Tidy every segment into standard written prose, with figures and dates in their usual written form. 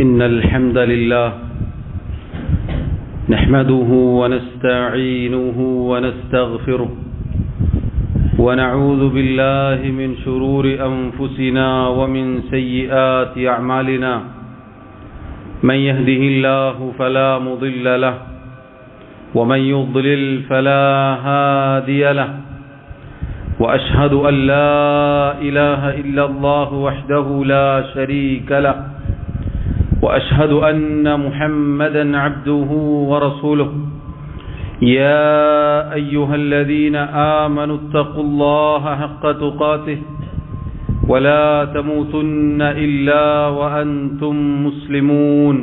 إن الحمد لله نحمده ونستعينه ونستغفره ونعوذ بالله من شرور أنفسنا ومن سيئات أعمالنا من يهده الله فلا مضل له ومن يضلل فلا هادي له وأشهد أن لا إله إلا الله وحده لا شريك له وأشهد أن محمدا عبده ورسوله يا أيها الذين آمنوا اتقوا الله حق تقاته ولا تموتن إلا وأنتم مسلمون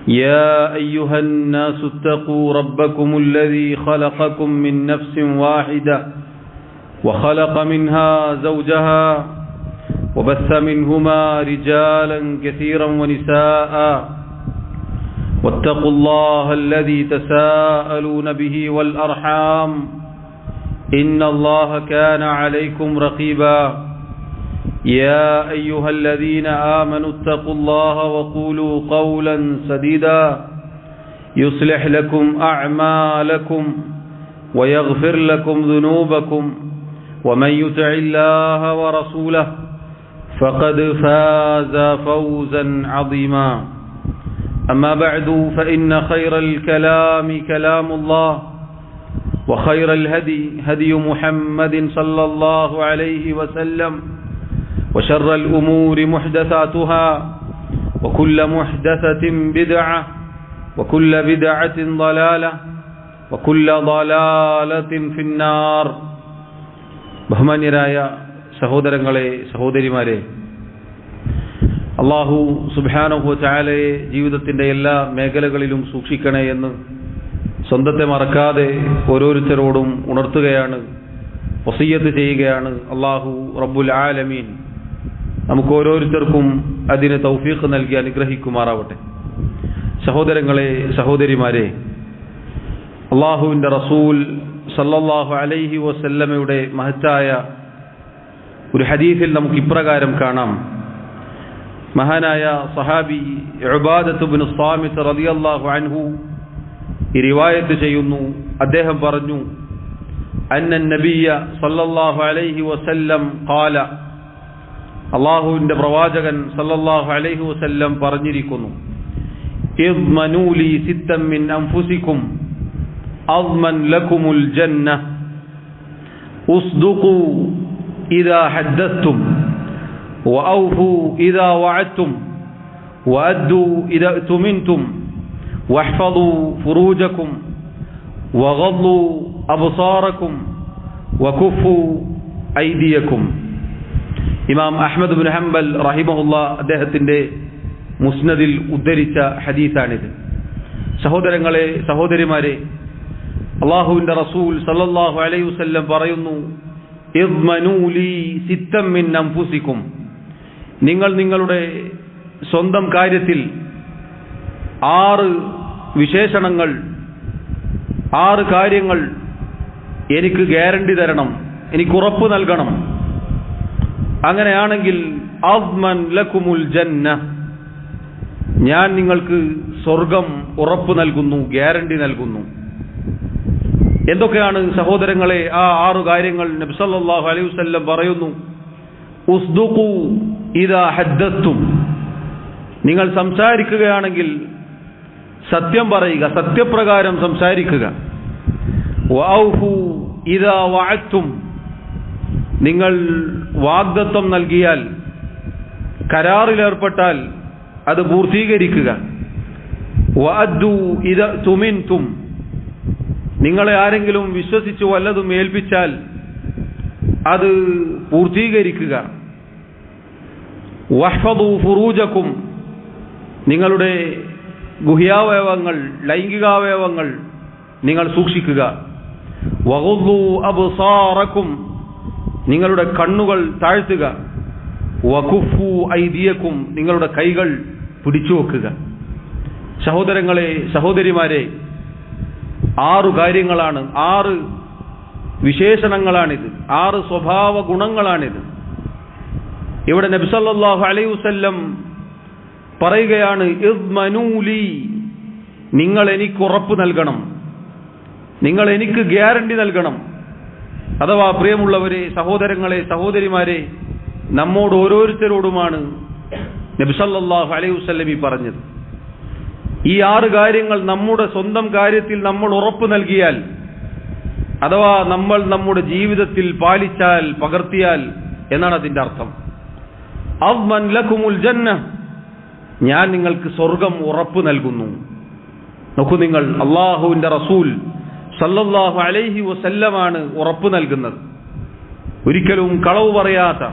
يا أيها الناس اتقوا ربكم الذي خلقكم من نفس واحدة وخلق منها زوجها وبث منهما رجالا كثيرا ونساء واتقوا الله الذي تساءلون به والأرحام إن الله كان عليكم رقيبا يا أيها الذين آمنوا اتقوا الله وقولوا قولا سديدا يصلح لكم أعمالكم ويغفر لكم ذنوبكم ومن يطع الله ورسوله فقد فاز فوزا عظيما أما بعد فإن خير الكلام كلام الله وخير الهدي هدي محمد صلى الله عليه وسلم وشر الأمور محدثاتها وكل محدثة بدعة وكل بدعة ضلالة وكل ضلالة في النار. ബഹുമാന്യരായ സഹോദരങ്ങളെ സഹോദരിമാരെ, അല്ലാഹു സുബ്ഹാനഹു വ തആലയെ ജീവിതത്തിന്റെ എല്ലാ മേഖലകളിലും സൂക്ഷിക്കണേ എന്ന് സ്വന്തത്തെ മറക്കാതെ ഓരോരുത്തരോടും ഉണർത്തുകയാണ്, വസിയ്യത്ത് ചെയ്യുകയാണ്. അല്ലാഹു റബ്ബുൽ ആലമീൻ നമുക്ക് ഓരോരുത്തർക്കും അതിന് തൗഫീഖ് നൽകി അനുഗ്രഹിക്കുമാറാവട്ടെ. സഹോദരങ്ങളെ സഹോദരിമാരെ, അല്ലാഹുവിന്റെ റസൂൽ സല്ലല്ലാഹു അലൈഹി വസല്ലമയുടെ മഹത്തായ ഒരു ഹദീസിൽ നമുക്ക് ഇപ്രകാരം കാണാം. മഹാനായ സഹാബി ഉബാദത്ത് ഇബ്നു സ്വാമിത്ത് റളിയല്ലാഹു അൻഹു ഈ റിവായത്ത് ചെയ്യുന്നു. അദ്ദേഹം പറഞ്ഞു, അന്ന നബിയ സല്ലല്ലാഹു അലൈഹി വസല്ലം ഖാല, അല്ലാഹുവിന്റെ പ്രവാചകൻ സല്ലല്ലാഹു അലൈഹി വസല്ലം പറഞ്ഞിരിക്കുന്നു, ഇദ്മനൂ ലി സിത്തൻ മിൻ അൻഫുസികും അദ്മൻ ലക്കുമുൽ ജന്ന ഉസ്ദുഖു ഇദാ ഹദ്ദസ്തും വഔഫു ഇദാ വഅദ്തും വഅദ്ദു ഇദാ തുമിൻതും വഹ്ഫദു ഫുറൂജകും വഗദ്ദു അബ്സാറകും വകുഫു ഐദിയകും. ഇമാം അഹ്മദ് ഇബ്നു ഹംബൽ റഹിമഹുല്ലാഹ് അദ്ദേഹത്തിന്റെ മുസ്നദിൽ ഉദ്ധരിച്ച ഹദീസാണിത്. സഹോദരങ്ങളെ സഹോദരിമാരെ, അല്ലാഹുവിന്റെ റസൂൽ സല്ലല്ലാഹു അലൈഹി വസല്ലം പറയുന്നു, ഇദ്മനൂ ലി സിത്തൻ മിൻ അൻഫുസികും, നിങ്ങൾ നിങ്ങളുടെ സ്വന്തം കാര്യത്തിൽ 6 വിശേഷണങ്ങൾ, 6 കാര്യങ്ങൾ എനിക്ക് ഗ്യാരണ്ടി തരണം, എനിക്ക് ഉറപ്പ് നൽകണം. അങ്ങനെയാണെങ്കിൽ അദ്മൻ ലക്കുമുൽ ജന്ന, ഞാൻ നിങ്ങൾക്ക് സ്വർഗം ഉറപ്പ് നൽകുന്നു, ഗ്യാരണ്ടി നൽകുന്നു. എന്തൊക്കെയാണ് സഹോദരങ്ങളെ ആ 6 കാര്യങ്ങൾ? നബി സല്ലല്ലാഹു അലൈഹി വസല്ലം പറയുന്നു, ഉസ്ദുഖു ഇദാ ഹദ്ദസ്തും, നിങ്ങൾ സംസാരിക്കുകയാണെങ്കിൽ സത്യം പറയുക, സത്യപ്രകാരം സംസാരിക്കുക. വഔഫു ഇദാ വഅദ്തും, നിങ്ങൾ വാഗ്ദത്തം നൽകിയാൽ, കരാറിലേർപ്പെട്ടാൽ അത് പൂർത്തീകരിക്കുക. വഅദ്ദു ഇദാ തുമിൻതും, നിങ്ങളെ ആരെങ്കിലും വിശ്വസിച്ച് വല്ലതും ഏൽപ്പിച്ചാൽ അത് പൂർത്തീകരിക്കുക. വഹ്ഫദു ഫുറൂജകും, നിങ്ങളുടെ ഗുഹ്യാവയവങ്ങൾ, ലൈംഗികാവയവങ്ങൾ നിങ്ങൾ സൂക്ഷിക്കുക. വഗദ്ദു അബ്സാറകും, നിങ്ങളുടെ കണ്ണുകൾ താഴ്ത്തുക. വകുഫു ഐദിയകും, നിങ്ങളുടെ കൈകൾ പിടിച്ചു വെക്കുക. സഹോദരങ്ങളെ സഹോദരിമാരെ, 6 കാര്യങ്ങളാണ്, 6 വിശേഷണങ്ങളാണിത്, 6 സ്വഭാവ ഗുണങ്ങളാണിത്. ഇവിടെ നബി സല്ലല്ലാഹു അലൈഹി വസല്ലം പറയുകയാണ് ഇദ്മനൂലി, നിങ്ങൾ എനിക്ക് ഉറപ്പ് നൽകണം, നിങ്ങൾ എനിക്ക് ഗ്യാരണ്ടി നൽകണം. അഥവാ പ്രിയമുള്ളവരെ, സഹോദരങ്ങളെ, സഹോദരിമാരെ, നമ്മോട് ഓരോരുത്തരോടുമാണ് നബി സല്ലല്ലാഹു അലൈഹി വസല്ലം ഈ പറഞ്ഞത്. ഈ 6 കാര്യങ്ങൾ നമ്മുടെ സ്വന്തം കാര്യത്തിൽ നമ്മൾ ഉറപ്പ് നൽകിയാൽ, അഥവാ നമ്മൾ നമ്മുടെ ജീവിതത്തിൽ പാലിച്ചാൽ, പകർത്തിയാൽ എന്നാണ് അതിന്റെ അർത്ഥം. അദ്മൻ ലക്കുമുൽ ജന്ന, ഞാൻ നിങ്ങൾക്ക് സ്വർഗം ഉറപ്പ് നൽകുന്നു. നോക്കൂ നിങ്ങൾ, അല്ലാഹുവിന്റെ റസൂൽ സല്ലല്ലാഹു അലൈഹി വസല്ലമാണ് ഉറപ്പ് നൽകുന്നത്. ഒരിക്കലും കളവ് പറയാത്ത,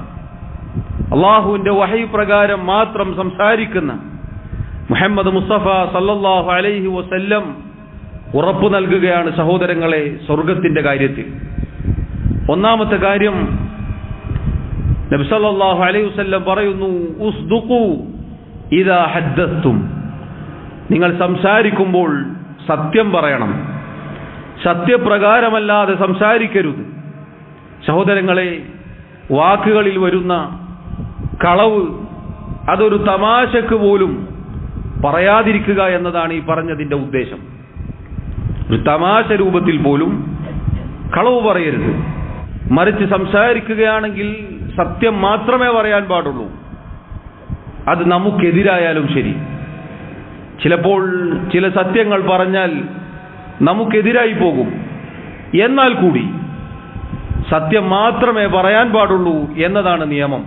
അല്ലാഹുവിന്റെ വഹയി പ്രകാരം മാത്രം സംസാരിക്കുന്ന മുഹമ്മദ് മുസ്തഫ സല്ലല്ലാഹു അലൈഹി വസല്ലം ഉറപ്പ് നൽകുകയാണ് സഹോദരങ്ങളെ സ്വർഗത്തിന്റെ കാര്യത്തിൽ. ഒന്നാമത്തെ കാര്യം, നബി സല്ലല്ലാഹു അലൈഹി വസല്ലം പറയുന്നു, ഉസ്ദുഖു ഇദാ ഹദ്ദസ്തും, നിങ്ങൾ സംസാരിക്കുമ്പോൾ സത്യം പറയണം, സത്യപ്രകാരമല്ലാതെ സംസാരിക്കരുത്. സഹോദരങ്ങളെ, വാക്കുകളിൽ വരുന്ന കളവ് അതൊരു തമാശക്ക് പോലും പറയാതിരിക്കുക എന്നതാണ് ഈ പറഞ്ഞതിന്റെ ഉദ്ദേശം. ഒരു തമാശ രൂപത്തിൽ പോലും കളവ് പറയരുത്. മറിച്ച് സംസാരിക്കുകയാണെങ്കിൽ സത്യം മാത്രമേ പറയാൻ പാടുള്ളൂ. അത് നമുക്കെതിരായാലും ശരി. ചിലപ്പോൾ ചില സത്യങ്ങൾ പറഞ്ഞാൽ നമുക്കെതിരായി പോകും. എന്നാൽ കൂടി സത്യം മാത്രമേ പറയാൻ പാടുള്ളൂ എന്നതാണ് നിയമം.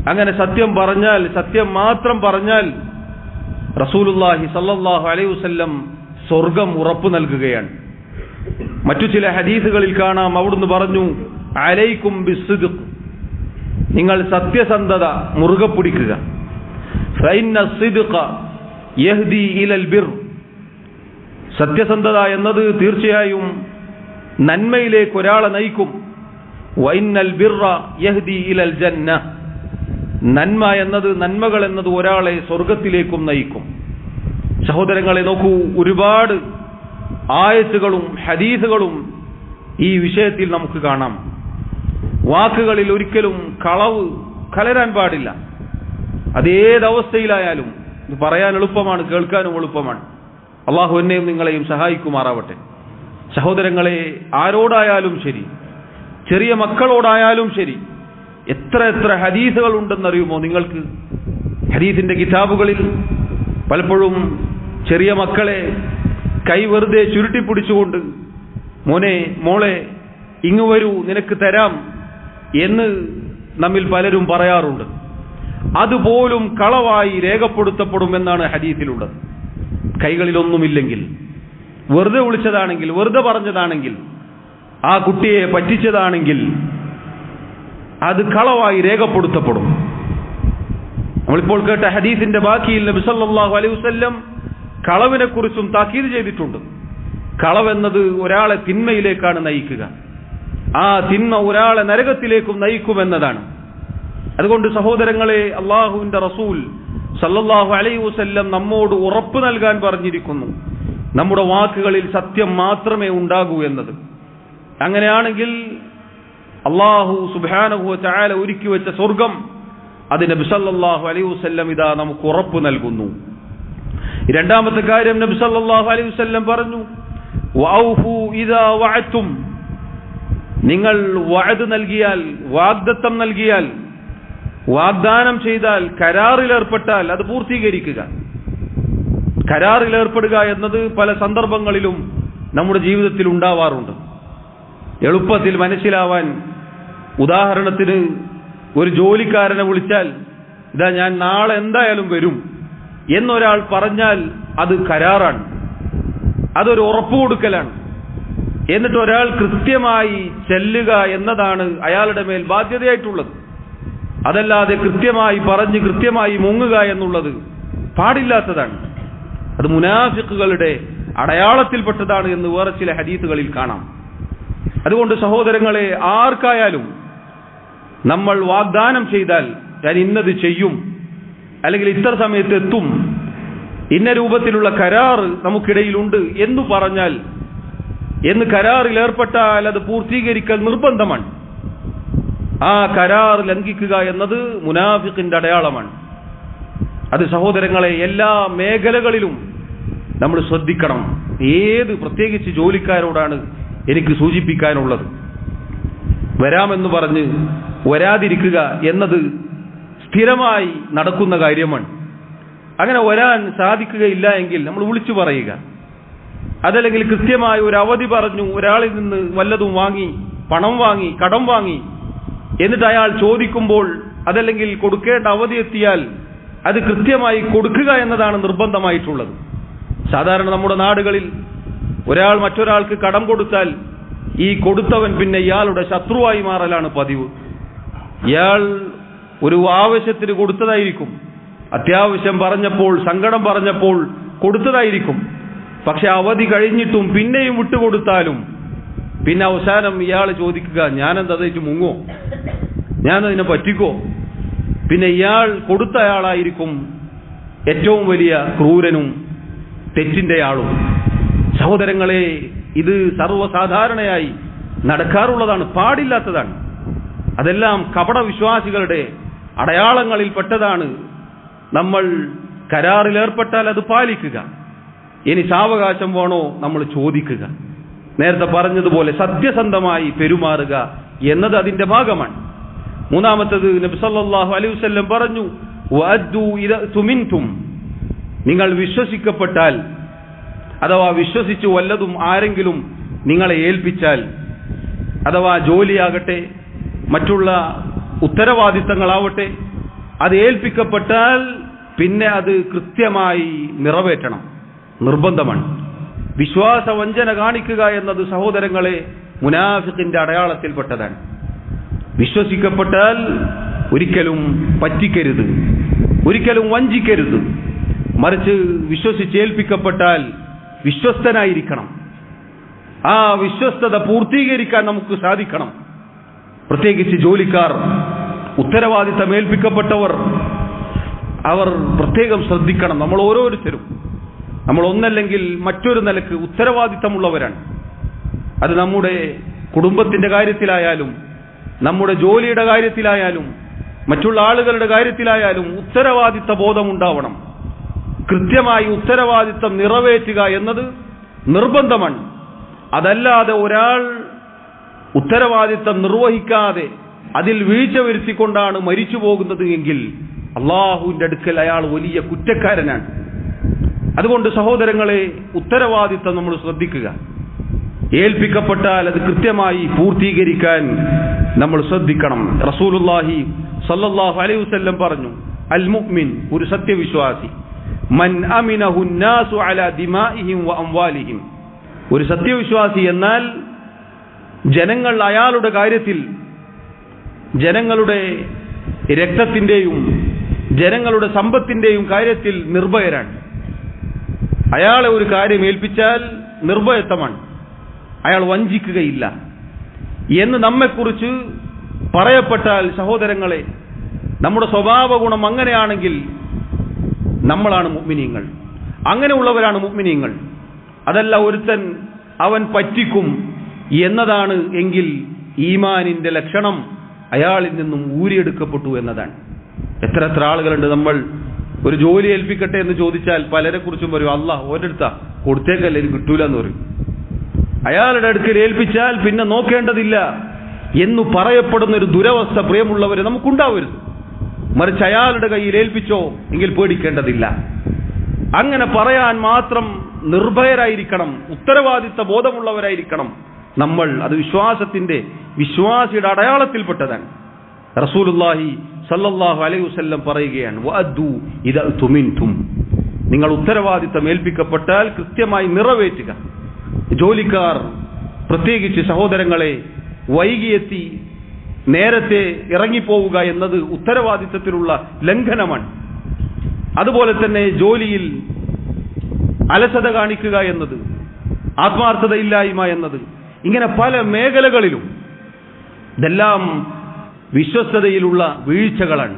അങ്ങനെ സത്യം പറഞ്ഞാൽ, സത്യം മാത്രം പറഞ്ഞാൽ റസൂലുള്ളാഹി സല്ലല്ലാഹു അലൈഹി വസല്ലം സ്വർഗം ഉറപ്പു നൽകുകയാണ്. മറ്റു ചില ഹദീസുകളിൽ കാണാം, അവിടുന്ന് പറഞ്ഞു, അലൈക്കും ബിസ്സിദ്ഖ്, നിങ്ങൾ സത്യസന്ധത മുറുകെ പിടിക്കുക. ഫഇന്ന സിദ്ഖ യഹ്ദി ഇലൽ ബിർ, സത്യസന്ധത എന്നത് തീർച്ചയായും നന്മയിലേക്ക് ഒരാളെ നയിക്കും. വഇന്നൽ ബിർറ യഹ്ദി ഇലൽ ജന്ന, നന്മ എന്നത്, നന്മകൾ എന്നത് ഒരാളെ സ്വർഗത്തിലേക്കും നയിക്കും. സഹോദരങ്ങളെ നോക്കൂ, ഒരുപാട് ആയത്തുകളും ഹദീസുകളും ഈ വിഷയത്തിൽ നമുക്ക് കാണാം. വാക്കുകളിൽ ഒരിക്കലും കളവ് കലരാൻ പാടില്ല. അതേതവസ്ഥയിലായാലും. ഇത് പറയാൻ എളുപ്പമാണ്, കേൾക്കാനും എളുപ്പമാണ്. അള്ളാഹു എന്നെയും നിങ്ങളെയും സഹായിക്കുമാറാവട്ടെ. സഹോദരങ്ങളെ, ആരോടായാലും ശരി, ചെറിയ മക്കളോടായാലും ശരി, എത്ര എത്ര ഹദീസുകൾ ഉണ്ടെന്നറിയുമോ നിങ്ങൾക്ക്? ഹദീസിന്റെ കിതാബുകളിൽ പലപ്പോഴും ചെറിയ മക്കളെ കൈ വെറുതെ ചുരുട്ടിപ്പിടിച്ചുകൊണ്ട്, മോനെ, മോളെ, ഇങ്ങു വരൂ, നിനക്ക് തരാം എന്ന് നമ്മിൽ പലരും പറയാറുണ്ട്. അതുപോലും കളവായി രേഖപ്പെടുത്തപ്പെടുമെന്നാണ് ഹദീസിലുള്ളത്. കൈകളിലൊന്നുമില്ലെങ്കിൽ, വെറുതെ വിളിച്ചതാണെങ്കിൽ, വെറുതെ പറഞ്ഞതാണെങ്കിൽ, ആ കുട്ടിയെ പറ്റിച്ചതാണെങ്കിൽ അത് കളവായി രേഖപ്പെടുത്തപ്പെടും. നമ്മളിപ്പോൾ കേട്ട ഹദീസിന്റെ ബാക്കിയിൽ നബി സല്ലല്ലാഹു അലൈഹി വസല്ലം കളവിനെ കുറിച്ചും താക്കീത് ചെയ്തിട്ടുണ്ട്. കളവെന്നത് ഒരാളെ തിന്മയിലേക്കാണ് നയിക്കുക. ആ തിന്മ ഒരാളെ നരകത്തിലേക്കും നയിക്കുമെന്നതാണ്. അതുകൊണ്ട് സഹോദരങ്ങളെ, അള്ളാഹുവിന്റെ റസൂൽ സല്ലല്ലാഹു അലൈഹി വസല്ലം നമ്മോട് ഉറപ്പ് നൽകാൻ പറഞ്ഞിരിക്കുന്നു, നമ്മുടെ വാക്കുകളിൽ സത്യം മാത്രമേ ഉണ്ടാകൂ എന്നത്. അങ്ങനെയാണെങ്കിൽ അള്ളാഹു സുബ്ഹാനഹു വ തആല ഒരുക്കി വെച്ച സ്വർഗം, അത് നബി സല്ലല്ലാഹു അലൈഹി വസല്ലം ഇതാ നമുക്ക് ഉറപ്പ് നൽകുന്നു. രണ്ടാമത്തെ കാര്യം, നബി സല്ലല്ലാഹു അലൈഹി വസല്ലം പറഞ്ഞു, വഔഫു ഇദാ വഅതും, നിങ്ങൾ വഅദ് നൽകിയാൽ, വാഗ്ദത്തം നൽകിയാൽ, വാഗ്ദാനം ചെയ്താൽ, കരാറിലേർപ്പെട്ടാൽ അത് പൂർത്തീകരിക്കുക. കരാറിലേർപ്പെടുക എന്നത് പല സന്ദർഭങ്ങളിലും നമ്മുടെ ജീവിതത്തിൽ ഉണ്ടാവാറുണ്ട്. എളുപ്പത്തിൽ മനസ്സിലാവാൻ, ഉദാഹരണത്തിന് ഒരു ജോലിക്കാരനെ വിളിച്ചാൽ, ഇതാ ഞാൻ നാളെ എന്തായാലും വരും എന്നൊരാൾ പറഞ്ഞാൽ അത് കരാറാണ്, അതൊരു ഉറപ്പ് കൊടുക്കലാണ്. എന്നിട്ട് ഒരാൾ കൃത്യമായി ചെല്ലുക എന്നതാണ് അയാളുടെ മേൽ ബാധ്യതയായിട്ടുള്ളത്. അതല്ലാതെ കൃത്യമായി പറഞ്ഞ് കൃത്യമായി മുങ്ങുക എന്നുള്ളത് പാടില്ലാത്തതാണ്. അത് മുനാഫിക്കുകളുടെ അടയാളത്തിൽപ്പെട്ടതാണ് എന്ന് വേറെ ചില ഹദീസുകളിൽ കാണാം. അതുകൊണ്ട് സഹോദരങ്ങളെ, ആർക്കായാലും നമ്മൾ വാഗ്ദാനം ചെയ്താൽ, ഞാൻ ഇന്നത് ചെയ്യും, അല്ലെങ്കിൽ ഇത്ര സമയത്ത് എത്തും, ഇന്ന രൂപത്തിലുള്ള കരാർ നമുക്കിടയിലുണ്ട് എന്ന് പറഞ്ഞാൽ, എന്ന് കരാറിൽ ഏർപ്പെട്ടാൽ അത് പൂർത്തീകരിക്കൽ നിർബന്ധമാണ്. ആ കരാർ ലംഘിക്കുക എന്നത് മുനാഫിഖിന്റെ അടയാളമാണ്. അത് സഹോദരങ്ങളെ എല്ലാ മേഖലകളിലും നമ്മൾ ശ്രദ്ധിക്കണം. പ്രത്യേകിച്ച് ജോലിക്കാരോടാണ് എനിക്ക് സൂചിപ്പിക്കാനുള്ളത്. വരാമെന്ന് പറഞ്ഞ് വരാതിരിക്കുക എന്നത് സ്ഥിരമായി നടക്കുന്ന കാര്യമാണ്. അങ്ങനെ വരാൻ സാധിക്കുകയില്ല എങ്കിൽ നമ്മൾ വിളിച്ചു പറയുക. അതല്ലെങ്കിൽ കൃത്യമായി ഒരു അവധി പറഞ്ഞു ഒരാളിൽ നിന്ന് വല്ലതും വാങ്ങി, പണം വാങ്ങി, കടം വാങ്ങി, എന്നിട്ട് അയാൾ ചോദിക്കുമ്പോൾ അതല്ലെങ്കിൽ കൊടുക്കേണ്ട അവധി എത്തിയാൽ അത് കൃത്യമായി കൊടുക്കുക എന്നതാണ് നിർബന്ധമായിട്ടുള്ളത്. സാധാരണ നമ്മുടെ നാടുകളിൽ ഒരാൾ മറ്റൊരാൾക്ക് കടം കൊടുത്താൽ ഈ കൊടുത്തവൻ പിന്നെ ഇയാളുടെ ശത്രുവായി മാറലാണ് പതിവ്. ഇയാൾ ഒരു ആവശ്യത്തിന് കൊടുത്തതായിരിക്കും, അത്യാവശ്യം പറഞ്ഞപ്പോൾ, സങ്കടം പറഞ്ഞപ്പോൾ കൊടുത്തതായിരിക്കും. പക്ഷെ അവധി കഴിഞ്ഞിട്ടും പിന്നെയും വിട്ടുകൊടുത്താലും പിന്നെ അവസാനം ഇയാൾ ചോദിക്കുക, ഞാനെന്തതായിട്ട് മുങ്ങോ, ഞാനതിനെ പറ്റിക്കോ? പിന്നെ ഇയാൾ കൊടുത്തയാളായിരിക്കും ഏറ്റവും വലിയ ക്രൂരനും തെറ്റിന്റെ ആളും. സഹോദരങ്ങളെ, ഇത് സർവ്വസാധാരണയായി നടക്കാറുള്ളതാണ്, പാടില്ലാത്തതാണ്. അതെല്ലാം കപട വിശ്വാസികളുടെ അടയാളങ്ങളിൽപ്പെട്ടതാണ്. നമ്മൾ കരാറിലേർപ്പെട്ടാൽ അത് പാലിക്കുക. ഇനി സാവകാശം വേണോ നമ്മൾ ചോദിക്കുക. നേരത്തെ പറഞ്ഞതുപോലെ സത്യസന്ധമായി പെരുമാറുക എന്നത് അതിന്റെ ഭാഗമാണ്. മൂന്നാമത്തത് നബി സല്ലല്ലാഹു അലൈഹി വസല്ലം പറഞ്ഞു, വഅദ്ദു ഇദാ തുമിൻതും, നിങ്ങൾ വിശ്വസിക്കപ്പെട്ടാൽ അഥവാ വിശ്വസിച്ചു വല്ലതും ആരെങ്കിലും നിങ്ങളെ ഏൽപ്പിച്ചാൽ, അഥവാ ജോലിയാകട്ടെ മറ്റുള്ള ഉത്തരവാദിത്തങ്ങളാവട്ടെ, അത് ഏൽപ്പിക്കപ്പെട്ടാൽ പിന്നെ അത് കൃത്യമായി നിറവേറ്റണം, നിർബന്ധമാണ്. വിശ്വാസവഞ്ചന കാണിക്കുക എന്നത് സഹോദരങ്ങളെ മുനാഫിഖിന്റെ അടയാളത്തിൽപ്പെട്ടതാണ്. വിശ്വസിക്കപ്പെട്ടാൽ ഒരിക്കലും പറ്റിക്കരുത്, ഒരിക്കലും വഞ്ചിക്കരുത്. മറിച്ച് വിശ്വസിച്ചേൽപ്പിക്കപ്പെട്ടാൽ വിശ്വസ്തനായിരിക്കണം. ആ വിശ്വസ്തത പൂർത്തീകരിക്കാൻ നമുക്ക് സാധിക്കണം. പ്രത്യേകിച്ച് ജോലിക്കാർ, ഉത്തരവാദിത്തം ഏൽപ്പിക്കപ്പെട്ടവർ, അവർ പ്രത്യേകം ശ്രദ്ധിക്കണം. നമ്മൾ ഓരോരുത്തരും നമ്മൾ ഒന്നല്ലെങ്കിൽ മറ്റൊരു നിലക്ക് ഉത്തരവാദിത്തമുള്ളവരാണ്. അത് നമ്മുടെ കുടുംബത്തിന്റെ കാര്യത്തിലായാലും നമ്മുടെ ജോലിയുടെ കാര്യത്തിലായാലും മറ്റുള്ള ആളുകളുടെ കാര്യത്തിലായാലും ഉത്തരവാദിത്ത ബോധമുണ്ടാവണം. കൃത്യമായി ഉത്തരവാദിത്തം നിറവേറ്റുക എന്നത് നിർബന്ധമാണ്. അതല്ലാതെ ഒരാൾ ഉത്തരവാദിത്തം നിർവഹിക്കാതെ അതിൽ വീഴ്ച വരുത്തിക്കൊണ്ടാണ് മരിച്ചു പോകുന്നത് എങ്കിൽ അള്ളാഹുവിന്റെ അടുക്കൽ അയാൾ വലിയ കുറ്റക്കാരനാണ്. അതുകൊണ്ട് സഹോദരങ്ങളെ, ഉത്തരവാദിത്തം നമ്മൾ ശ്രദ്ധിക്കുക. ഏൽപ്പിക്കപ്പെട്ടാൽ അത് കൃത്യമായി പൂർത്തീകരിക്കാൻ നമ്മൾ ശ്രദ്ധിക്കണം. റസൂലുള്ളാഹി സ്വല്ലല്ലാഹു അലൈഹി വസല്ലം പറഞ്ഞു, അൽ മുഅ്മിൻ, ഒരു സത്യവിശ്വാസി, മൻ അമിനഹു നാസു അലാ ദിമാഇഹിം വ അംവാലിഹിം, ഒരു സത്യവിശ്വാസി എന്നാൽ ജനങ്ങൾ അയാളുടെ കാര്യത്തിൽ, ജനങ്ങളുടെ രക്തത്തിന്റെയും ജനങ്ങളുടെ സമ്പത്തിന്റെയും കാര്യത്തിൽ നിർഭയരാണ്. അയാളെ ഒരു കാര്യം ഏൽപ്പിച്ചാൽ നിർഭയത്വമാണ്, അയാൾ വഞ്ചിക്കുകയില്ല എന്ന് നമ്മെക്കുറിച്ച് പറയപ്പെട്ടാൽ സഹോദരങ്ങളെ, നമ്മുടെ സ്വഭാവ ഗുണം അങ്ങനെയാണെങ്കിൽ നമ്മളാണ് മുഅ്മിനീങ്ങൾ, അങ്ങനെയുള്ളവരാണ് മുഅ്മിനീങ്ങൾ. അതല്ല ഒരുത്തൻ അവൻ പറ്റിക്കും എന്നതാണ് എങ്കിൽ ഈമാനിന്റെ ലക്ഷണം അയാളിൽ നിന്നും ഊരിയെടുക്കപ്പെട്ടു എന്നതാണ്. എത്ര എത്ര ആളുകളുണ്ട്, നമ്മൾ ഒരു ജോലി ഏൽപ്പിക്കട്ടെ എന്ന് ചോദിച്ചാൽ പലരെ കുറിച്ചും പറയും, അല്ലാഹ് ഒരിടത്താ കൊടുത്തേക്കല്ലേ, ഇത് കിട്ടൂല എന്ന് പറയും. അയാളുടെ അടുക്കൽ ഏൽപ്പിച്ചാൽ പിന്നെ നോക്കേണ്ടതില്ല എന്ന് പറയപ്പെടുന്ന ഒരു ദുരവസ്ഥ പ്രിയമുള്ളവരെ നമുക്കുണ്ടാവരുത്. മറിച്ച് അയാളുടെ കയ്യിൽ ഏൽപ്പിച്ചോ എങ്കിൽ പേടിക്കേണ്ടതില്ല. അങ്ങനെ പറയാൻ മാത്രം നിർഭയരായിരിക്കണം, ഉത്തരവാദിത്ത ബോധമുള്ളവരായിരിക്കണം നമ്മൾ. അത് വിശ്വാസിയുടെ അടയാളത്തിൽപ്പെട്ടതാണ്. റസൂലുള്ളാഹി സല്ലല്ലാഹു അലൈഹി വസല്ലം പറയുകയാണ്, വഅദ്ദു ഇദാ തുമിൻതും, നിങ്ങൾ ഉത്തരവാദിത്തം ഏൽപ്പിക്കപ്പെട്ടാൽ കൃത്യമായി നിറവേറ്റുക. ജോലിക്കാർ പ്രത്യേകിച്ച് സഹോദരങ്ങളെ, വൈകിയെത്തി നേരത്തെ ഇറങ്ങിപ്പോവുക എന്നത് ഉത്തരവാദിത്തത്തിലുള്ള ലംഘനമാണ്. അതുപോലെ തന്നെ ജോലിയിൽ അലസത കാണിക്കുക എന്നത്, ആത്മാർത്ഥതയില്ലായ്മ എന്നത്, ഇങ്ങനെ പല മേഖലകളിലും ഇതെല്ലാം വിശ്വസ്തതയിലുള്ള വീഴ്ചകളാണ്.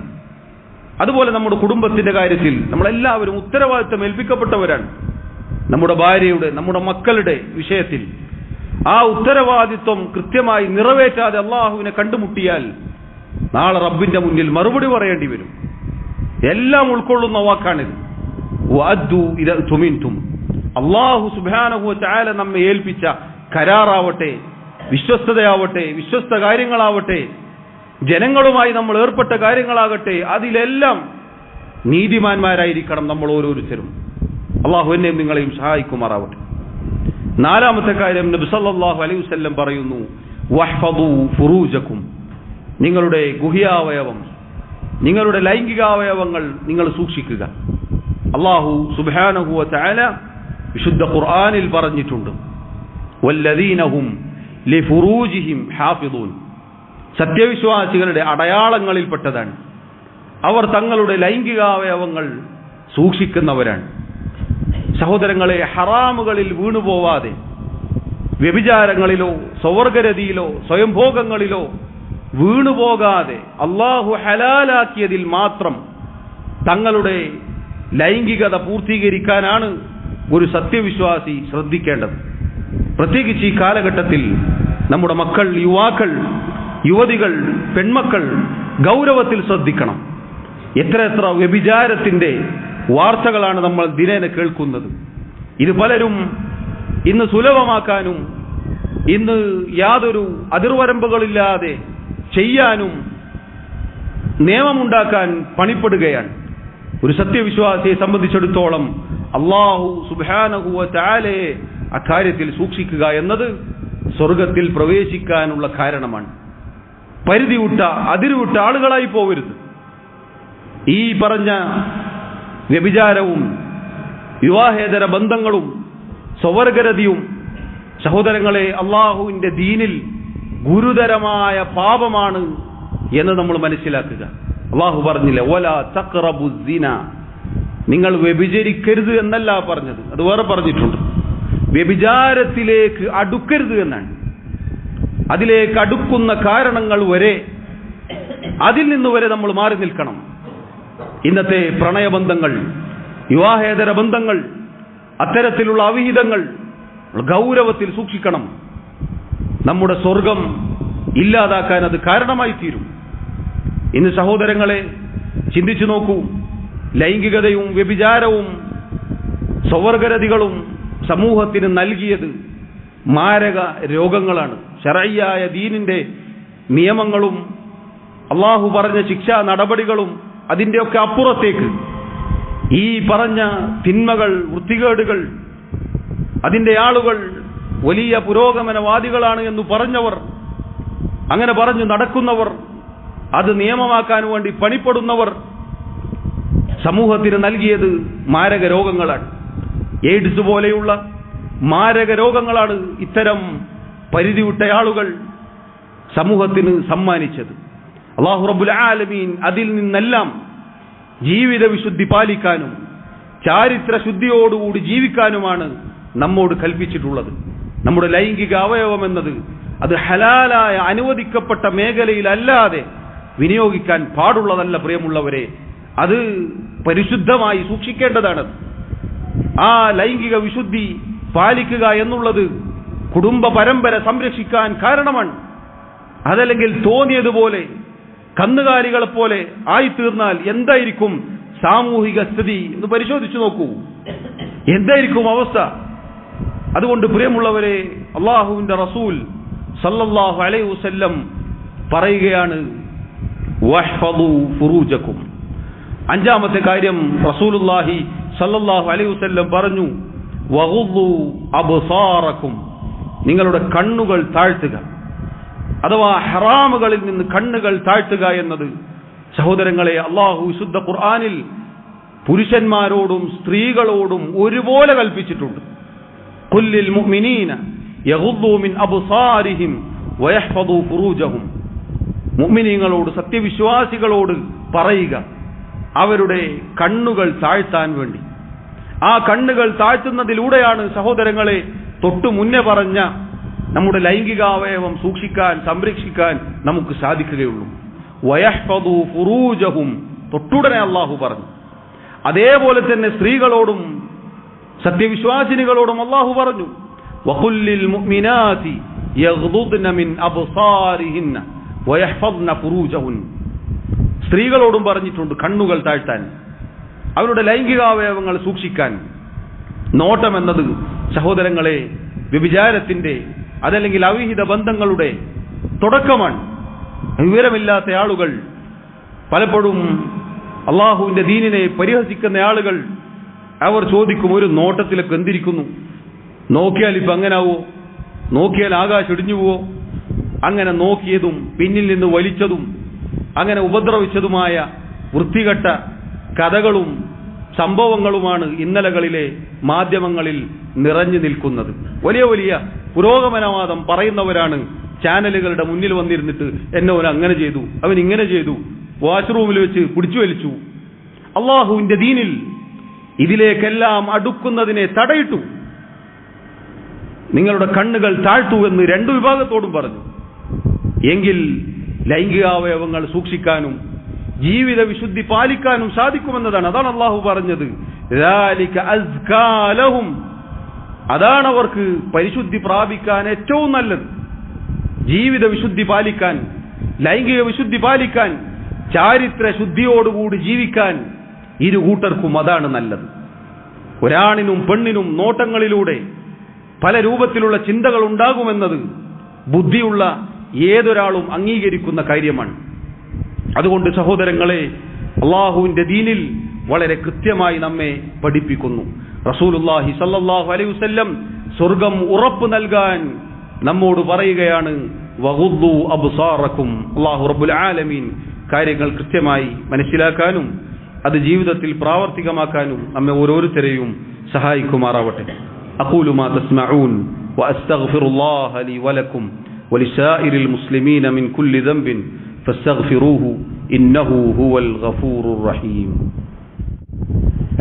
അതുപോലെ നമ്മുടെ കുടുംബത്തിന്റെ കാര്യത്തിൽ നമ്മളെല്ലാവരും ഉത്തരവാദിത്തം ഏൽപ്പിക്കപ്പെട്ടവരാണ്. നമ്മുടെ ഭാര്യയുടെ, നമ്മുടെ മക്കളുടെ വിഷയത്തിൽ ആ ഉത്തരവാദിത്വം കൃത്യമായി നിറവേറ്റാതെ അള്ളാഹുവിനെ കണ്ടുമുട്ടിയാൽ നാളെ റബ്ബിന്റെ മുന്നിൽ മറുപടി പറയേണ്ടി വരും. എല്ലാം ഉൾക്കൊള്ളുന്ന വാക്കാണിത്. വഅദ്ദു ഇദാ തുമിൻതും. അല്ലാഹു സുബ്ഹാനഹു വ തആല നമ്മെ ഏൽപ്പിച്ച കരാറാവട്ടെ, വിശ്വസ്തതയാവട്ടെ, വിശ്വസ്ത കാര്യങ്ങളാവട്ടെ, ജനങ്ങളുമായി നമ്മൾ ഏർപ്പെട്ട കാര്യങ്ങളാകട്ടെ, അതിലെല്ലാം നീതിമാന്മാരായിരിക്കണം നമ്മൾ ഓരോരുത്തരും. അല്ലാഹു എന്നെയും നിങ്ങളെയും സഹായിക്കുമാറാവട്ടെ. നാലാമത്തെ കാര്യം നബി സല്ലല്ലാഹു അലൈഹി വസല്ലം പറയുന്നു, വഹ്ഫദു ഫുറൂജക്കും. നിങ്ങളുടെ ഗുഹ്യാവയവം, നിങ്ങളുടെ ലൈംഗികാവയവങ്ങൾ നിങ്ങൾ സൂക്ഷിക്കുക. അല്ലാഹു സുബ്ഹാനഹു വ തആല വിശുദ്ധ ഖുർആനിൽ പറഞ്ഞിട്ടുണ്ട്, വല്ലദീനഹും ലിഫുറൂജിഹിം ഹാഫിദൂൻ. സത്യവിശ്വാസികളുടെ അടയാളങ്ങളിൽപ്പെട്ടതാണ് അവർ തങ്ങളുടെ ലൈംഗികാവയവങ്ങൾ സൂക്ഷിക്കുന്നവരാണ്. സഹോദരങ്ങളെ, ഹറാമുകളിൽ വീണുപോവാതെ, വ്യഭിചാരങ്ങളിലോ സ്വവർഗരതിയിലോ സ്വയംഭോഗങ്ങളിലോ വീണുപോകാതെ അല്ലാഹു ഹലാലാക്കിയതിൽ മാത്രം തങ്ങളുടെ ലൈംഗികത പൂർത്തീകരിക്കാനാണ് ഒരു സത്യവിശ്വാസി ശ്രദ്ധിക്കേണ്ടത്. പ്രത്യേകിച്ച് ഈ കാലഘട്ടത്തിൽ നമ്മുടെ മക്കൾ, യുവാക്കൾ, യുവതികൾ, പെൺമക്കൾ ഗൗരവത്തിൽ ശ്രദ്ധിക്കണം. എത്ര വ്യഭിചാരത്തിന്റെ വാർത്തകളാണ് നമ്മൾ ദിനേന കേൾക്കുന്നത്. ഇത് പലരും ഇന്ന് സുലഭമാക്കാനും ഇന്ന് യാതൊരു അതിർവരമ്പുകളില്ലാതെ ചെയ്യാനും നിയമമുണ്ടാക്കാൻ പണിപ്പെടുകയാണ്. ഒരു സത്യവിശ്വാസിയെ സംബന്ധിച്ചിടത്തോളം അല്ലാഹു സുബ്ഹാനഹു വ തആലയെ അക്കാര്യത്തിൽ സൂക്ഷിക്കുക എന്നത് സ്വർഗത്തിൽ പ്രവേശിക്കാനുള്ള കാരണമാണ്. പരിധിവിട്ട, അതിരുവിട്ട ആളുകളായി പോകരുത്. ഈ പറഞ്ഞ വ്യഭിചാരവും വിവാഹേതര ബന്ധങ്ങളും സ്വവർഗരതിയും സഹോദരങ്ങളെ അല്ലാഹുവിന്റെ ദീനിൽ ഗുരുതരമായ പാപമാണ് എന്ന് നമ്മൾ മനസ്സിലാക്കുക. അല്ലാഹു പറഞ്ഞില്ല, വലാ തഖ്റബു സിന, നിങ്ങൾ വ്യഭിചരിക്കരുത് എന്നല്ല പറഞ്ഞത്, അത് വേറെ പറഞ്ഞിട്ടുണ്ട്. വ്യഭിചാരത്തിലേക്ക് അടുക്കരുത് എന്നാണ്. അതിലേക്ക് അടുക്കുന്ന കാരണങ്ങൾ വരെ, അതിൽ നിന്ന് വരെ നമ്മൾ മാറി നിൽക്കണം. ഇന്നത്തെ പ്രണയബന്ധങ്ങൾ, വിവാഹേതര ബന്ധങ്ങൾ, അത്തരത്തിലുള്ള അവിഹിതങ്ങൾ ഗൗരവത്തിൽ സൂക്ഷിക്കണം. നമ്മുടെ സ്വർഗം ഇല്ലാതാക്കാൻ അത് കാരണമായി തീരും. ഇന്ന് സഹോദരങ്ങളെ ചിന്തിച്ചു നോക്കൂ, ലൈംഗികതയും വ്യഭിചാരവും സ്വവർഗരതികളും സമൂഹത്തിന് നൽകിയത് മാരക രോഗങ്ങളാണ്. ശർഈയായ ദീനിന്റെ നിയമങ്ങളും അല്ലാഹു പറഞ്ഞ ശിക്ഷാ നടപടികളും അതിൻ്റെയൊക്കെ അപ്പുറത്തേക്ക് ഈ പറഞ്ഞ തിന്മകൾ, വൃത്തികേടുകൾ, അതിൻ്റെ ആളുകൾ വലിയ പുരോഗമനവാദികളാണ് എന്ന് പറഞ്ഞവർ, അങ്ങനെ പറഞ്ഞു നടക്കുന്നവർ, അത് നിയമമാക്കാൻ വേണ്ടി പണിപ്പെടുന്നവർ സമൂഹത്തിന് നൽകിയത് മാരക രോഗങ്ങളാണ്. എയ്ഡ്സ് പോലെയുള്ള മാരക രോഗങ്ങളാണ് ഇത്തരം പരിധിവിട്ട ആളുകൾ സമൂഹത്തിന് സമ്മാനിച്ചത്. അല്ലാഹു റബ്ബുൽ ആലമീൻ അതിൽ നിന്നെല്ലാം ജീവിത വിശുദ്ധി പാലിക്കാനും ചാരിത്ര ശുദ്ധിയോടുകൂടി ജീവിക്കാനുമാണ് നമ്മോട് കൽപ്പിച്ചിട്ടുള്ളത്. നമ്മുടെ ലൈംഗിക അവയവം എന്നത് അത് ഹലാലായ അനുവദിക്കപ്പെട്ട മേഖലയിലല്ലാതെ വിനിയോഗിക്കാൻ പാടുള്ളതല്ല. പ്രിയമുള്ളവരെ, അത് പരിശുദ്ധമായി സൂക്ഷിക്കേണ്ടതാണ്. ആ ലൈംഗിക വിശുദ്ധി പാലിക്കുക എന്നുള്ളത് കുടുംബ പരമ്പര സംരക്ഷിക്കാൻ കാരണമാണ്. അതല്ലെങ്കിൽ തോന്നിയതുപോലെ കന്നുകാലികളെ പോലെ ആയിത്തീർന്നാൽ എന്തായിരിക്കും സാമൂഹിക സ്ഥിതി എന്ന് പരിശോധിച്ചു നോക്കൂ. എന്തായിരിക്കും അവസ്ഥ? അതുകൊണ്ട് പ്രിയമുള്ളവരെ, അല്ലാഹുവിന്റെ റസൂൽ സല്ലല്ലാഹു അലൈഹി വസല്ലം പറയുകയാണ്, വഹ്ഫദു ഫുറൂജക്കും. അഞ്ചാമത്തെ കാര്യം റസൂലുള്ളാഹി സല്ലല്ലാഹു അലൈഹി വസല്ലം പറഞ്ഞു, വഗുദ്ദു അബ്സാറക്കും. നിങ്ങളുടെ കണ്ണുകൾ താഴ്ത്തുക, അഥവാ ഹറാമുകളിൽ നിന്ന് കണ്ണുകൾ താഴ്ത്തുക എന്നത് സഹോദരങ്ങളെ അല്ലാഹു വിശുദ്ധ ഖുർആനിൽ പുരുഷന്മാരോടും സ്ത്രീകളോടും ഒരുപോലെ കൽപ്പിച്ചിട്ടുണ്ട്. ഖുല്ലിൽ മുഅ്മിനീന യഗുദ്ദു മിൻ അബ്സാരിഹിം വയഹ്ഫദു ഫുറൂജഹും. മുഅ്മിനീങ്ങളോട്, സത്യവിശ്വാസികളോട് പറയുക അവരുടെ കണ്ണുകൾ താഴ്ത്താൻ വേണ്ടി. ആ കണ്ണുകൾ താഴ്ത്തുന്നതിലൂടെയാണ് സഹോദരങ്ങളെ തൊട്ടു മുന്നേ പറഞ്ഞ നമ്മുടെ ലൈംഗികാവയവം സൂക്ഷിക്കാൻ, സംരക്ഷിക്കാൻ നമുക്ക് സാധിക്കുകയുള്ളൂ. വയഹ്ഫദു ഫുറൂജഹും, തൊട്ടുടനെ അല്ലാഹു പറഞ്ഞു. അതേപോലെ തന്നെ സ്ത്രീകളോടും സത്യവിശ്വാസിനികളോടും അല്ലാഹു പറഞ്ഞു, വഖുല്ലിൽ മുഅ്മിനാതി യഗ്ദുദ്ന മിൻ അബ്സാരിഹിന്ന വയഹ്ഫദ്ന ഫുറൂജഹുൻ. സ്ത്രീകളോടും പറഞ്ഞിട്ടുണ്ട് കണ്ണുകൾ താഴ്ത്താൻ, അവരുടെ ലൈംഗികാവയവങ്ങൾ സൂക്ഷിക്കാൻ. നോട്ടം എന്നത് സഹോദരങ്ങളെ വ്യഭിചാരത്തിന്റെ അതല്ലെങ്കിൽ അവിഹിത ബന്ധങ്ങളുടെ തുടക്കമാണ്. വിവരമില്ലാത്ത ആളുകൾ പലപ്പോഴും അള്ളാഹുവിന്റെ ദീനിനെ പരിഹസിക്കുന്ന ആളുകൾ അവർ ചോദിക്കും, ഒരു നോട്ടത്തിലൊക്കെ എന്തിരിക്കുന്നു? നോക്കിയാൽ ഇപ്പൊ അങ്ങനാവോ? നോക്കിയാൽ ആകാശം ഇടിഞ്ഞു പോവോ? അങ്ങനെ നോക്കിയതും പിന്നിൽ നിന്ന് വലിച്ചതും അങ്ങനെ ഉപദ്രവിച്ചതുമായ വൃത്തികെട്ട കഥകളും സംഭവങ്ങളുമാണ് ഇന്നലകളിലെ മാധ്യമങ്ങളിൽ നിറഞ്ഞു നിൽക്കുന്നത്. വലിയ വലിയ പുരോഗമനവാദം പറയുന്നവരാണ് ചാനലുകളുടെ മുന്നിൽ വന്നിരുന്നിട്ട് എന്നവൻ അങ്ങനെ ചെയ്തു, അവൻ ഇങ്ങനെ ചെയ്തു, വാഷ്റൂമിൽ വെച്ച് പിടിച്ചു വലിച്ചു. അള്ളാഹുവിന്റെ ദീനിൽ ഇതിലേക്കെല്ലാം അടുക്കുന്നതിനെ തടയിട്ടു. നിങ്ങളുടെ കണ്ണുകൾ താഴ്ത്തൂ എന്ന് രണ്ടു വിഭാഗത്തോടും പറഞ്ഞു. എങ്കിൽ ലൈംഗികാവയവങ്ങൾ സൂക്ഷിക്കാനും ജീവിത വിശുദ്ധി പാലിക്കാനും സാധിക്കുമെന്നതാണ്. അതാണ് അള്ളാഹു പറഞ്ഞത്, അതാണ് അവർക്ക് പരിശുദ്ധി പ്രാപിക്കാൻ ഏറ്റവും നല്ലത്. ജീവിത വിശുദ്ധി പാലിക്കാൻ, ലൈംഗിക വിശുദ്ധി പാലിക്കാൻ, ചാരിത്ര ശുദ്ധിയോടുകൂടി ജീവിക്കാൻ ഇരു കൂട്ടർക്കും അതാണ് നല്ലത്. ഒരാണിനും പെണ്ണിനും നോട്ടങ്ങളിലൂടെ പല രൂപത്തിലുള്ള ചിന്തകൾ ഉണ്ടാകുമെന്നത് ബുദ്ധിയുള്ള ഏതൊരാളും അംഗീകരിക്കുന്ന കാര്യമാണ്. അതുകൊണ്ട് സഹോദരങ്ങളെ, അള്ളാഹുവിന്റെ ദീനിൽ വളരെ കൃത്യമായി നമ്മെ പഠിപ്പിക്കുന്നു. റസൂലുള്ളാഹി സ്വല്ലല്ലാഹു അലൈഹി വസല്ലം സ്വർഗം ഉറപ്പ് നൽകാൻ നമ്മോട് പറയുകയാണ്, വഗുദ്ദു അബ്സാറക്കും. അല്ലാഹു റബ്ബുൽ ആലമീൻ കാര്യങ്ങൾ കൃത്യമായി മനസ്സിലാക്കാനും അത് ജീവിതത്തിൽ പ്രാവർത്തികമാക്കാനും നമ്മെ ഓരോരുത്തരെയും സഹായിക്കുമാറാവട്ടെ. അഖൂലു മാ തസ്മഊൻ വഅസ്തഗ്ഫിറുല്ലാഹ ലി വലക്കും വലിസായിരിൽ മുസ്ലിമീന മിൻ കുല്ലി ദംബിൻ ഫസ്തഗ്ഫിറൂഹു ഇന്നഹു ഹുവൽ ഗഫൂറുർ റഹീം.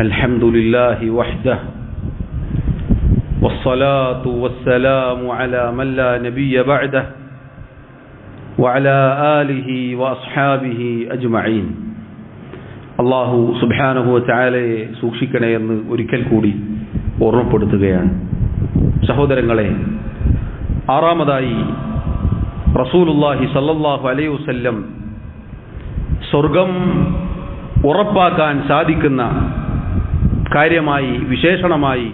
അൽഹംദുലില്ലാഹി വഹ്ദഹു വസ്സലാത്തു വസ്സലാമു അലാ മൻ ലാ നബിയ്യ ബഅദഹു വഅലാ ആലിഹി വഅസ്ഹാബിഹി അജ്മഈൻ. അല്ലാഹു സുബ്ഹാനഹു വതആലയെ സൂക്ഷിക്കണേ എന്ന് ഒരിക്കൽ കൂടി ഓർമ്മപ്പെടുത്തുകയാണ്. സഹോദരങ്ങളെ, ആറാമതായി റസൂലുള്ളാഹി സ്വല്ലല്ലാഹു അലൈഹി വസല്ലം സ്വർഗം ഉറപ്പാക്കാൻ സാധിക്കുന്ന കാര്യമായി വിശേഷണമായി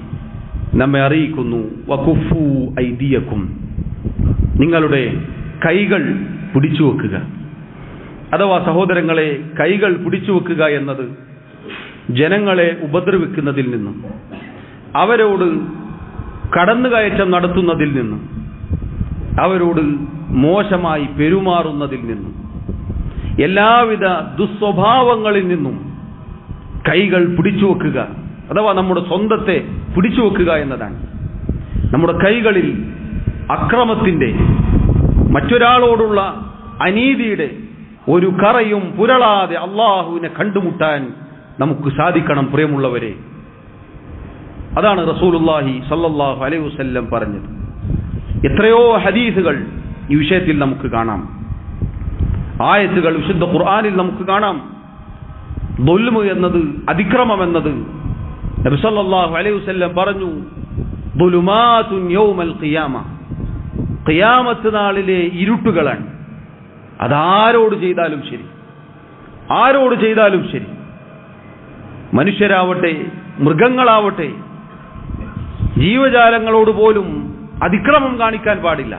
നമ്മെ അറിയിക്കുന്നു, വകുഫു ഐദിയക്കും, നിങ്ങളുടെ കൈകൾ പിടിച്ചു വെക്കുക. അഥവാ സഹോദരങ്ങളെ, കൈകൾ പിടിച്ചു വെക്കുക എന്നത് ജനങ്ങളെ ഉപദ്രവിക്കുന്നതിൽ നിന്നും അവരോട് കടന്നുകയറ്റം നടത്തുന്നതിൽ നിന്നും അവരോട് മോശമായി പെരുമാറുന്നതിൽ നിന്നും എല്ലാവിധ ദുസ്വഭാവങ്ങളിൽ നിന്നും കൈകൾ പിടിച്ചു വെക്കുക, അഥവാ നമ്മുടെ സ്വന്തത്തെ പിടിച്ചു വെക്കുക എന്നതാണ്. നമ്മുടെ കൈകളിൽ അക്രമത്തിന്റെ, മറ്റൊരാളോടുള്ള അനീതിയുടെ ഒരു കറയും പുരളാതെ അള്ളാഹുവിനെ കണ്ടുമുട്ടാൻ നമുക്ക് സാധിക്കണം. പ്രിയമുള്ളവരെ, അതാണ് റസൂലുള്ളാഹി സ്വല്ലല്ലാഹു അലൈഹി വസല്ലം പറഞ്ഞത്. എത്രയോ ഹദീസുകൾ ഈ വിഷയത്തിൽ നമുക്ക് കാണാം, ആയത്തുകൾ വിശുദ്ധ ഖുർആനിൽ നമുക്ക് കാണാം. ദുൽമ് എന്നത്, അതിക്രമം എന്നത് നബി സല്ലല്ലാഹു അലൈഹി വസല്ലം പറഞ്ഞു, ദുലുമാതുൻ യൗമൽ ഖിയാമ, ഖിയാമത്ത് നാളിലെ ഇരുട്ടുകളാണ്. അതാരോട് ചെയ്താലും ശരി, ആരോട് ചെയ്താലും ശരി, മനുഷ്യരാവട്ടെ മൃഗങ്ങളാവട്ടെ ജീവജാലങ്ങളോട് പോലും അതിക്രമം കാണിക്കാൻ പാടില്ല.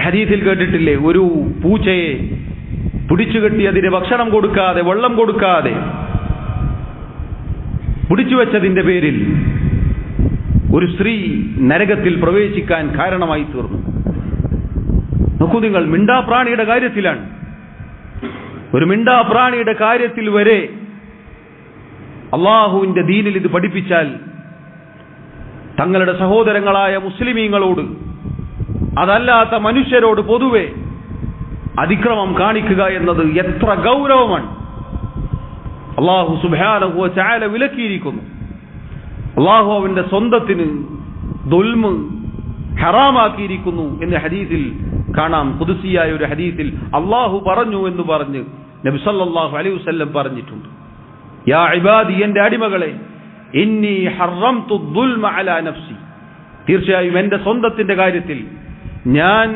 ഹദീസിൽ കേട്ടിട്ടില്ലേ, ഒരു പൂച്ചയെ പിടിച്ചുകെട്ടി അതിന് ഭക്ഷണം കൊടുക്കാതെ വെള്ളം കൊടുക്കാതെ പിടിച്ചു വെച്ചതിന്റെ പേരിൽ ഒരു സ്ത്രീ നരകത്തിൽ പ്രവേശിക്കാൻ കാരണമായി തീർന്നു. നോക്കൂ നിങ്ങൾ, മിണ്ടാപ്രാണിയുടെ കാര്യത്തിലാണ്. ഒരു മിണ്ടാപ്രാണിയുടെ കാര്യത്തിൽ വരെ അള്ളാഹുവിന്റെ ദീനിൽ ഇത് പഠിപ്പിച്ചാൽ തങ്ങളുടെ സഹോദരങ്ങളായ മുസ്ലിമീങ്ങളോട്, അതല്ലാത്ത മനുഷ്യരോട് പൊതുവെ അതിക്രമം കാണിക്കുക എന്നത് എത്ര ഗൗരവമാണ്. അള്ളാഹു സുബ്ഹാനഹു വ തആല വിലക്കിയിരിക്കുന്നു. അള്ളാഹു അവന്റെ സ്വന്തത്തിന് ദുൽമ് ഹറാമാക്കിയിരിക്കുന്നു എന്ന് ഹദീസിൽ കാണാം. ഖുദ്സിയായ ഒരു ഹദീസിൽ അള്ളാഹു പറഞ്ഞു എന്ന് പറഞ്ഞ് നബി സല്ലല്ലാഹു അലൈഹി വസല്ലം പറഞ്ഞിട്ടുണ്ട്, യാ ഇബാദി, എന്റെ അടിമകളെ, ഇന്നി ഹറംതു ദുൽമ അലാ നഫ്സി, തീർച്ചയായും എന്റെ സ്വന്തത്തിന്റെ കാര്യത്തിൽ ഞാൻ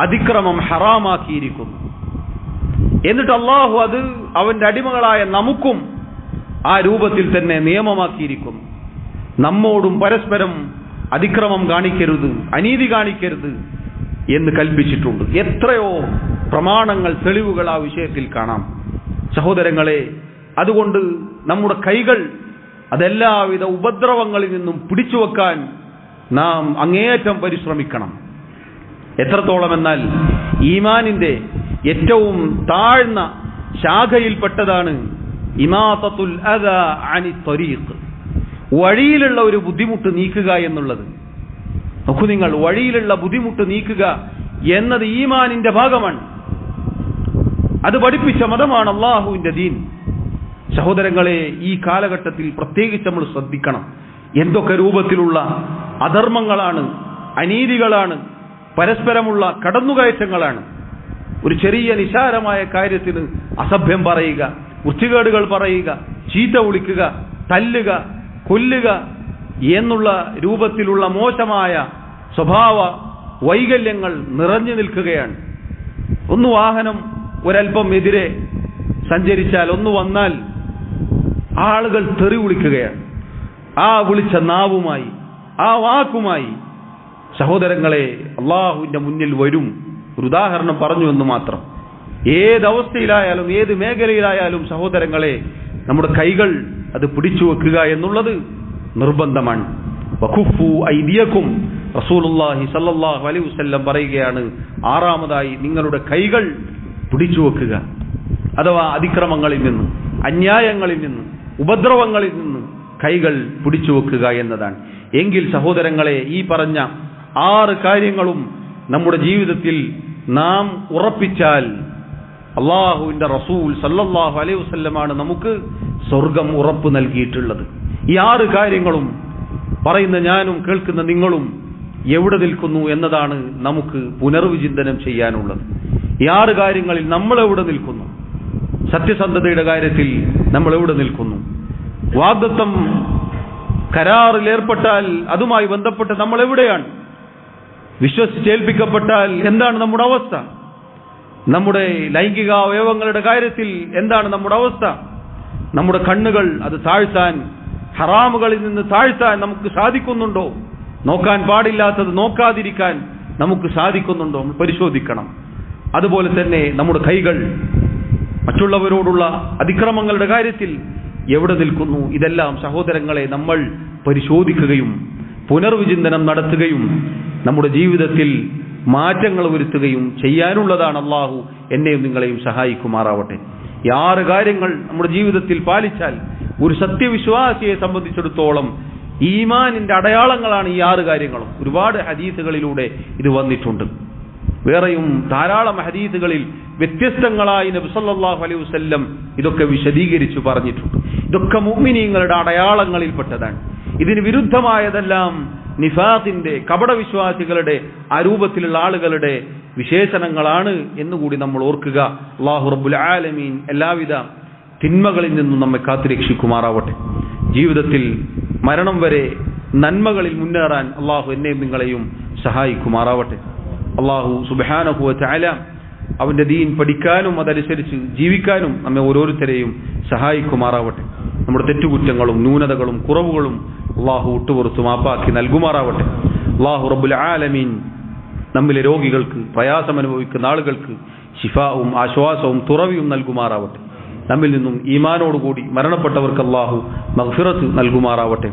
അതിക്രമം ഹറാമാക്കിയിരിക്കുന്നു. എന്നിട്ട് അള്ളാഹു അത് അവന്റെ അടിമകളായ നമുക്കും ആ രൂപത്തിൽ തന്നെ നിയമമാക്കിയിരിക്കുന്നു. നമ്മോടും പരസ്പരം അതിക്രമം കാണിക്കരുത്, അനീതി കാണിക്കരുത് എന്ന് കൽപ്പിച്ചിട്ടുണ്ട്. എത്രയോ പ്രമാണങ്ങൾ, തെളിവുകൾ ആ വിഷയത്തിൽ കാണാം. സഹോദരങ്ങളെ, അതുകൊണ്ട് നമ്മുടെ കൈകൾ അതെല്ലാവിധ ഉപദ്രവങ്ങളിൽ നിന്നും പിടിച്ചു വെക്കാൻ നാം അങ്ങേയറ്റം പരിശ്രമിക്കണം. എത്രത്തോളം എന്നാൽ ഈമാനിന്റെ ഏറ്റവും താഴ്ന്ന ശാഖയിൽപ്പെട്ടതാണ് ഇമാതത്തുൽ അദാ അനി ത്വരീഖ്, വഴിയിലുള്ള ഒരു ബുദ്ധിമുട്ട് നീക്കുക എന്നുള്ളത്. നോക്കൂ നിങ്ങൾ, വഴിയിലുള്ള ബുദ്ധിമുട്ട് നീക്കുക എന്നത് ഈമാനിന്റെ ഭാഗമാണ്. അത് പഠിപ്പിച്ച മതമാണ് അള്ളാഹുവിന്റെ ദീൻ. സഹോദരങ്ങളെ, ഈ കാലഘട്ടത്തിൽ പ്രത്യേകിച്ച് നമ്മൾ ശ്രദ്ധിക്കണം. എന്തൊക്കെ രൂപത്തിലുള്ള അധർമ്മങ്ങളാണ്, അനീതികളാണ്, പരസ്പരമുള്ള കടന്നുകയറ്റങ്ങളാണ്. ഒരു ചെറിയ നിസാരമായ കാര്യത്തിന് അസഭ്യം പറയുക, വൃത്തികേടുകൾ പറയുക, ചീത്ത വിളിക്കുക, തല്ലുക, കൊല്ലുക എന്നുള്ള രൂപത്തിലുള്ള മോശമായ സ്വഭാവ വൈകല്യങ്ങൾ നിറഞ്ഞു നിൽക്കുകയാണ്. ഒന്ന് വാഹനം ഒരൽപ്പം എതിരെ സഞ്ചരിച്ചാൽ, ഒന്ന് വന്നാൽ ആളുകൾ തെറി വിളിക്കുകയാണ്. ആ വിളിച്ച നാവുമായി, ആ വാക്കുമായി സഹോദരങ്ങളെ അള്ളാഹുവിന്റെ മുന്നിൽ വരും. ഒരു ഉദാഹരണം പറഞ്ഞു എന്ന് മാത്രം. ഏതവസ്ഥയിലായാലും ഏത് മേഖലയിലായാലും സഹോദരങ്ങളെ, നമ്മുടെ കൈകൾ അത് പിടിച്ചു വെക്കുക എന്നുള്ളത് നിർബന്ധമാണ്. വഖുഫു ഐദിയക്കും, റസൂലുള്ളാഹി സ്വല്ലല്ലാഹു അലൈഹി വസല്ലം പറയുകയാണ്, ആറാമതായി നിങ്ങളുടെ കൈകൾ പിടിച്ചു വെക്കുക. അഥവാ അതിക്രമങ്ങളിൽ നിന്ന്, അന്യായങ്ങളിൽ നിന്ന്, ഉപദ്രവങ്ങളിൽ നിന്ന് കൈകൾ പിടിച്ചു വെക്കുക എന്നതാണ്. എങ്കിൽ സഹോദരങ്ങളെ, ഈ പറഞ്ഞ 6 കാര്യങ്ങളും നമ്മുടെ ജീവിതത്തിൽ നാം ഉറപ്പിച്ചാൽ അള്ളാഹുവിന്റെ റസൂൽ സല്ലല്ലാഹു അലൈഹി വസല്ലമാണ് നമുക്ക് സ്വർഗം ഉറപ്പ് നൽകിയിട്ടുള്ളത്. ഈ 6 കാര്യങ്ങളും പറയുന്ന ഞാനും കേൾക്കുന്ന നിങ്ങളും എവിടെ നിൽക്കുന്നു എന്നതാണ് നമുക്ക് പുനർവിചിന്തനം ചെയ്യാനുള്ളത്. ഈ 6 കാര്യങ്ങളിൽ നമ്മൾ എവിടെ നിൽക്കുന്നു? സത്യസന്ധതയുടെ കാര്യത്തിൽ നമ്മൾ എവിടെ നിൽക്കുന്നു? വാഗ്ദത്തം, കരാറിൽ ഏർപ്പെട്ടാൽ അതുമായി ബന്ധപ്പെട്ട് നമ്മൾ എവിടെയാണ്? വിശ്വസിച്ചേൽപ്പിക്കപ്പെട്ടാൽ എന്താണ് നമ്മുടെ അവസ്ഥ? നമ്മുടെ ലൈംഗിക അവയവങ്ങളുടെ കാര്യത്തിൽ എന്താണ് നമ്മുടെ അവസ്ഥ? നമ്മുടെ കണ്ണുകൾ അത് താഴ്ത്താൻ, ഹറാമുകളിൽ നിന്ന് താഴ്ത്താൻ നമുക്ക് സാധിക്കുന്നുണ്ടോ? നോക്കാൻ പാടില്ലാത്തത് നോക്കാതിരിക്കാൻ നമുക്ക് സാധിക്കുന്നുണ്ടോ? നമ്മൾ പരിശോധിക്കണം. അതുപോലെ തന്നെ നമ്മുടെ കൈകൾ മറ്റുള്ളവരോടുള്ള അതിക്രമങ്ങളുടെ കാര്യത്തിൽ എവിടെ നിൽക്കുന്നു? ഇതെല്ലാം സഹോദരങ്ങളെ നമ്മൾ പരിശോധിക്കുകയും പുനർവിചിന്തനം നടത്തുകയും നമ്മുടെ ജീവിതത്തിൽ മാറ്റങ്ങൾ വരുത്തുകയും ചെയ്യാനുള്ളതാണ്. അള്ളാഹു എന്നെയും നിങ്ങളെയും സഹായിക്കുമാറാവട്ടെ. ഈ 6 കാര്യങ്ങൾ നമ്മുടെ ജീവിതത്തിൽ പാലിച്ചാൽ ഒരു സത്യവിശ്വാസിയെ സംബന്ധിച്ചിടത്തോളം ഈമാനിന്റെ അടയാളങ്ങളാണ് ഈ 6 കാര്യങ്ങളും. ഒരുപാട് ഹദീസുകളിലൂടെ ഇത് വന്നിട്ടുണ്ട്. വേറെയും ധാരാളം ഹദീസുകളിൽ വ്യത്യസ്തങ്ങളായി നബി സല്ലല്ലാഹു അലൈഹി വസല്ലം ഇതൊക്കെ വിശദീകരിച്ചു പറഞ്ഞിട്ടുണ്ട്. ഇതൊക്കെ മുഅ്മിനീങ്ങളുടെ അടയാളങ്ങളിൽപ്പെട്ടതാണ്. ഇതിന് വിരുദ്ധമായതെല്ലാം നിഫാഖിന്റെ, കപടവിശ്വാസികളുടെ, ആ രൂപത്തിലുള്ള ആളുകളുടെ വിശേഷണങ്ങളാണ് എന്നുകൂടി നമ്മൾ ഓർക്കുക. അല്ലാഹു റബ്ബുൽ ആലമീൻ എല്ലാവിധ തിന്മകളിൽ നിന്നും നമ്മെ കാത്തുരക്ഷിക്കുമാറാവട്ടെ. ജീവിതത്തിൽ മരണം വരെ നന്മകളിൽ മുന്നേറാൻ അള്ളാഹു എന്നെയും നിങ്ങളെയും സഹായിക്കുമാറാവട്ടെ. അള്ളാഹു സുബ്ഹാനഹു വ തആല അവന്റെ ദീൻ പഠിക്കാനും അതനുസരിച്ച് ജീവിക്കാനും നമ്മെ ഓരോരുത്തരെയും സഹായിക്കുമാറാവട്ടെ. നമ്മുടെ തെറ്റുകുറ്റങ്ങളും ന്യൂനതകളും കുറവുകളും അള്ളാഹു വിട്ടുപുറത്ത് മാപ്പാക്കി നൽകുമാറാവട്ടെ. അള്ളാഹു റബ്ബുൽ ആലമീൻ നമ്മിലെ രോഗികൾക്ക്, പ്രയാസം അനുഭവിക്കുന്ന ആളുകൾക്ക് ശിഫാവും ആശ്വാസവും തുറവിയും നൽകുമാറാവട്ടെ. നമ്മിൽ നിന്നും ഈമാനോടുകൂടി മരണപ്പെട്ടവർക്ക് അള്ളാഹു മഗ്ഫിറത്ത് നൽകുമാറാവട്ടെ.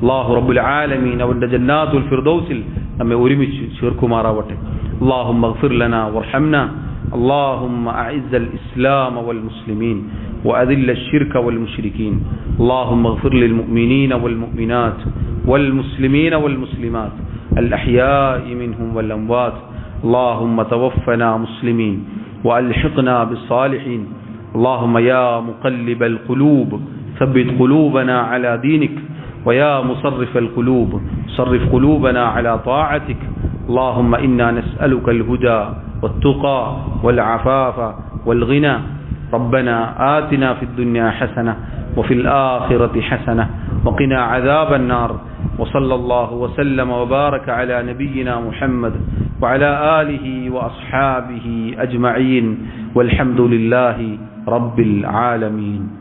അള്ളാഹു റബ്ബുൽ ആലമീൻ അവന്റെ ജന്നാത്തുൽ ഫിർദൗസിൽ നമ്മെ ഒരുമിച്ച് ചേർക്കുമാറാവട്ടെ. اللهم اغفر لنا وارحمنا. اللهم أعز الإسلام والمسلمين وأذل الشرك والمشركين. اللهم اغفر للمؤمنين والمؤمنات والمسلمين والمسلمات الأحياء منهم والأموات. اللهم توفنا مسلمين وألحقنا بالصالحين. اللهم يا مقلب القلوب ثبت قلوبنا على دينك، ويا مصرف القلوب صرف قلوبنا على طاعتك. اللهم إنا نسألك الهدى والتقى والعفاف والغنى. ربنا آتنا في الدنيا حسنة وفي الآخرة حسنة وقنا عذاب النار. وصلى الله وسلم وبارك على نبينا محمد وعلى آله وأصحابه أجمعين والحمد لله رب العالمين.